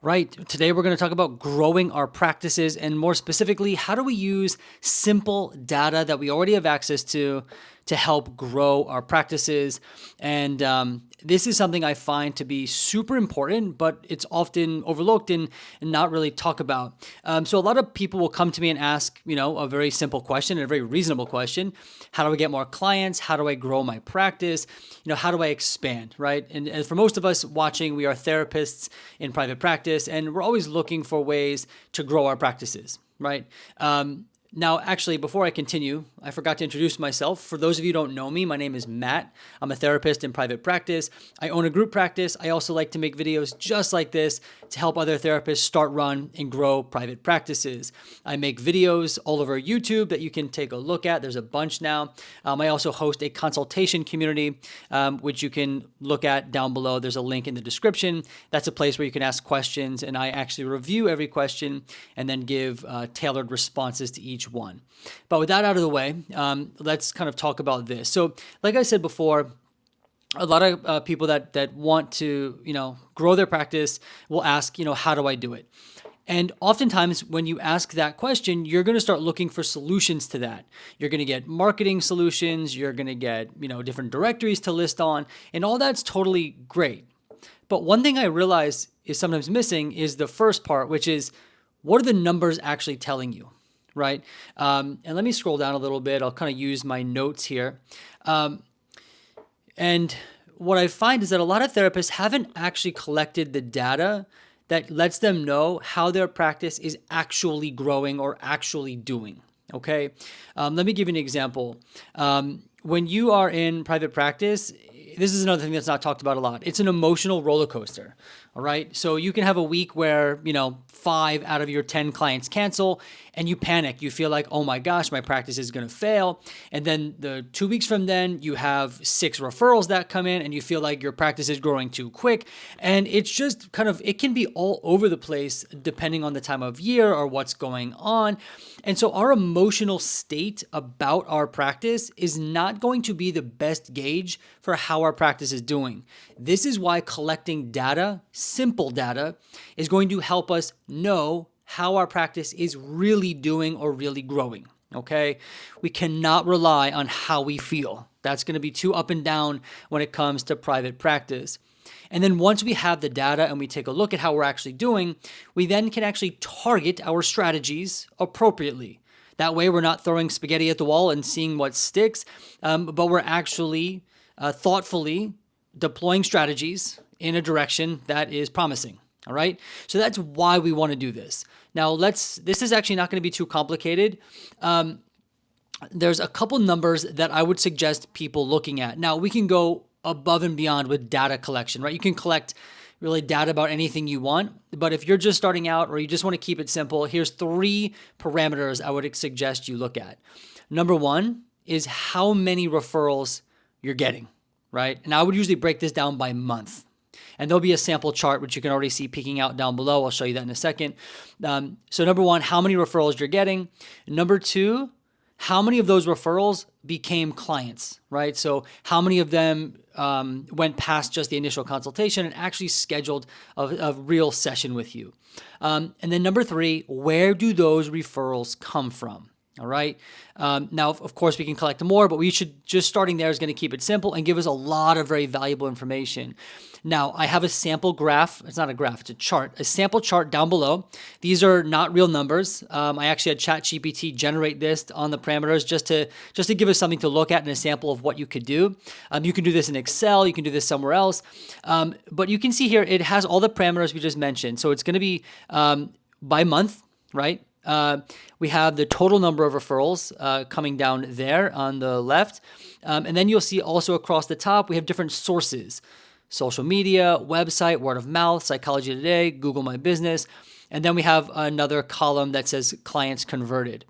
Right. Today, we're going to talk about growing our practices and more specifically, how do we use simple data that we already have access to help grow our practices. And this is something I find to be super important, but it's often overlooked and not really talked about. So a lot of people will come to me and ask, a very simple question and a very reasonable question. How do I get more clients? How do I grow my practice? How do I expand, right? And for most of us watching, we are therapists in private practice, and we're always looking for ways to grow our practices, right? Now, actually, before I continue, I forgot to introduce myself. For those of you who don't know me, my name is Matt. I'm a therapist in private practice. I own a group practice. I also like to make videos just like this to help other therapists start, run, and grow private practices. I make videos all over YouTube that you can take a look at. There's a bunch now. I also host a consultation community, which you can look at down below. There's a link in the description. That's a place where you can ask questions, and I actually review every question and then give tailored responses to each one. But with that out of the way, let's kind of talk about this. So like I said before, a lot of people that want to, grow their practice will ask, how do I do it? And oftentimes when you ask that question, you're going to start looking for solutions to that. You're going to get marketing solutions. You're going to get, different directories to list on, and all that's totally great. But one thing I realize is sometimes missing is the first part, which is what are the numbers actually telling you? Right? And let me scroll down a little bit. I'll kind of use my notes here. And what I find is that a lot of therapists haven't actually collected the data that lets them know how their practice is actually growing or actually doing. Okay? Let me give you an example. When you are in private practice, this is another thing that's not talked about a lot. It's an emotional roller coaster. All right. So you can have a week where, 5 out of your 10 clients cancel and you panic. You feel like, oh my gosh, my practice is going to fail. And then the 2 weeks from then you have 6 referrals that come in and you feel like your practice is growing too quick. And it's just it can be all over the place depending on the time of year or what's going on. And so our emotional state about our practice is not going to be the best gauge for how our practice is doing. This is why collecting data, simple data, is going to help us know how our practice is really doing or really growing, okay? We cannot rely on how we feel. That's going to be too up and down when it comes to private practice. And then once we have the data and we take a look at how we're actually doing, we then can actually target our strategies appropriately. That way we're not throwing spaghetti at the wall and seeing what sticks, but we're actually thoughtfully deploying strategies in a direction that is promising. All right. So that's why we want to do this. Now this is actually not going to be too complicated. There's a couple numbers that I would suggest people looking at. Now we can go above and beyond with data collection, right? You can collect really data about anything you want, but if you're just starting out or you just want to keep it simple, here's 3 parameters I would suggest you look at. Number 1 is how many referrals you're getting, right? And I would usually break this down by month. And there'll be a sample chart, which you can already see peeking out down below. I'll show you that in a second. So number 1, how many referrals you're getting. Number 2, how many of those referrals became clients, right? So how many of them went past just the initial consultation and actually scheduled a real session with you. And then number 3, where do those referrals come from? All right. Now, of course, we can collect more, but we should just starting there is going to keep it simple and give us a lot of very valuable information. Now, I have a sample graph. It's not a graph, it's a chart, a sample chart down below. These are not real numbers. I actually had ChatGPT generate this on the parameters just to give us something to look at and a sample of what you could do. You can do this in Excel. You can do this somewhere else. But you can see here, it has all the parameters we just mentioned. So it's going to be by month, right? We have the total number of referrals coming down there on the left. And then you'll see also across the top, we have different sources: social media, website, word of mouth, Psychology Today, Google My Business. And then we have another column that says clients converted.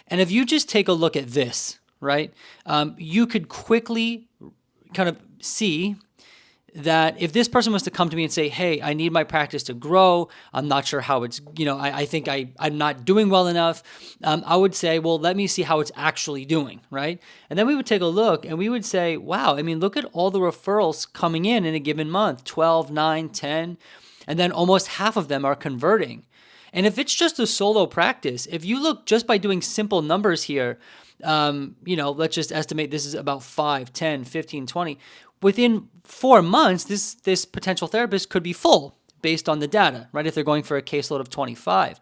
And if you just take a look at this, right, you could quickly kind of see that if this person was to come to me and say, hey, I need my practice to grow, I'm not sure how it's, I think I'm not doing well enough, I would say, well, let me see how it's actually doing, right? And then we would take a look and we would say, wow, look at all the referrals coming in a given month, 12, 9, 10. And then almost half of them are converting. And if it's just a solo practice, if you look just by doing simple numbers here, let's just estimate this is about 5, 10, 15, 20. Within 4 months, this potential therapist could be full based on the data, right? If they're going for a caseload of 25.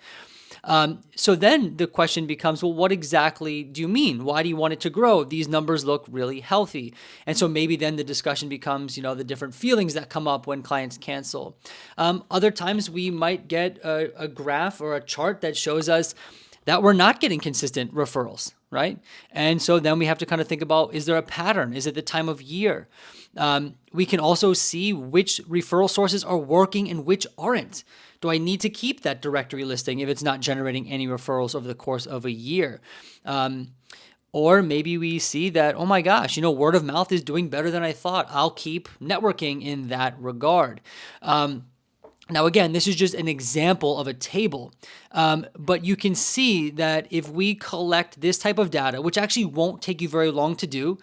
So then the question becomes, well, what exactly do you mean? Why do you want it to grow? These numbers look really healthy. And so maybe then the discussion becomes, the different feelings that come up when clients cancel. Other times we might get a graph or a chart that shows us that we're not getting consistent referrals, right? And so then we have to kind of think about, is there a pattern? Is it the time of year? We can also see which referral sources are working and which aren't. Do I need to keep that directory listing if it's not generating any referrals over the course of a year? Or maybe we see that, oh my gosh, word of mouth is doing better than I thought. I'll keep networking in that regard. Now, again, this is just an example of a table, but you can see that if we collect this type of data, which actually won't take you very long to do,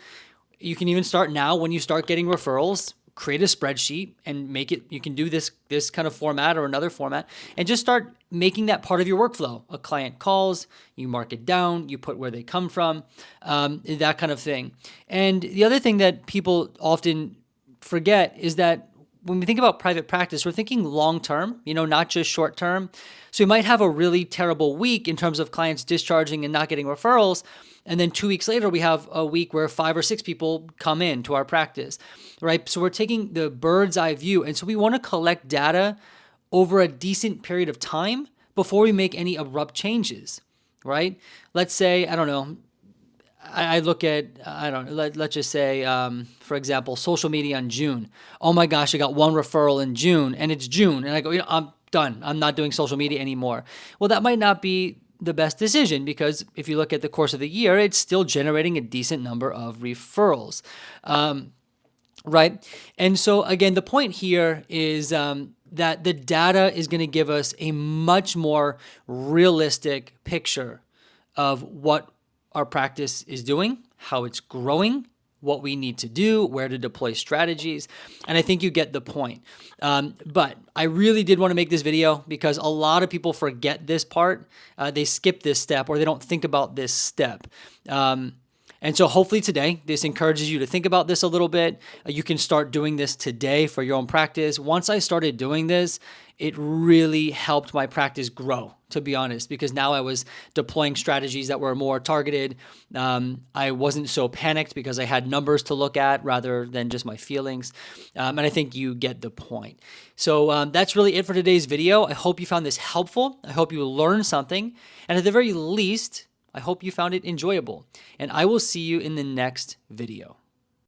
you can even start now when you start getting referrals, create a spreadsheet and make it, you can do this kind of format or another format and just start making that part of your workflow. A client calls, you mark it down, you put where they come from, that kind of thing. And the other thing that people often forget is that when we think about private practice, we're thinking long-term, not just short-term. So we might have a really terrible week in terms of clients discharging and not getting referrals. And then 2 weeks later, we have a week where 5 or 6 people come in to our practice, right? So we're taking the bird's eye view. And so we want to collect data over a decent period of time before we make any abrupt changes, right? Let's say, I don't know, I look at, let's just say, for example, social media in June. Oh my gosh, I got 1 referral in June and it's June. And I go, I'm done. I'm not doing social media anymore. Well, that might not be the best decision because if you look at the course of the year, it's still generating a decent number of referrals, right? And so again, the point here is that the data is going to give us a much more realistic picture of what our practice is doing, how it's growing, what we need to do, where to deploy strategies. And I think you get the point. But I really did want to make this video because a lot of people forget this part. They skip this step or they don't think about this step. And so hopefully today, this encourages you to think about this a little bit. You can start doing this today for your own practice. Once I started doing this, it really helped my practice grow, to be honest, because now I was deploying strategies that were more targeted. I wasn't so panicked because I had numbers to look at rather than just my feelings. And I think you get the point. So that's really it for today's video. I hope you found this helpful. I hope you learned something. And at the very least, I hope you found it enjoyable. And I will see you in the next video.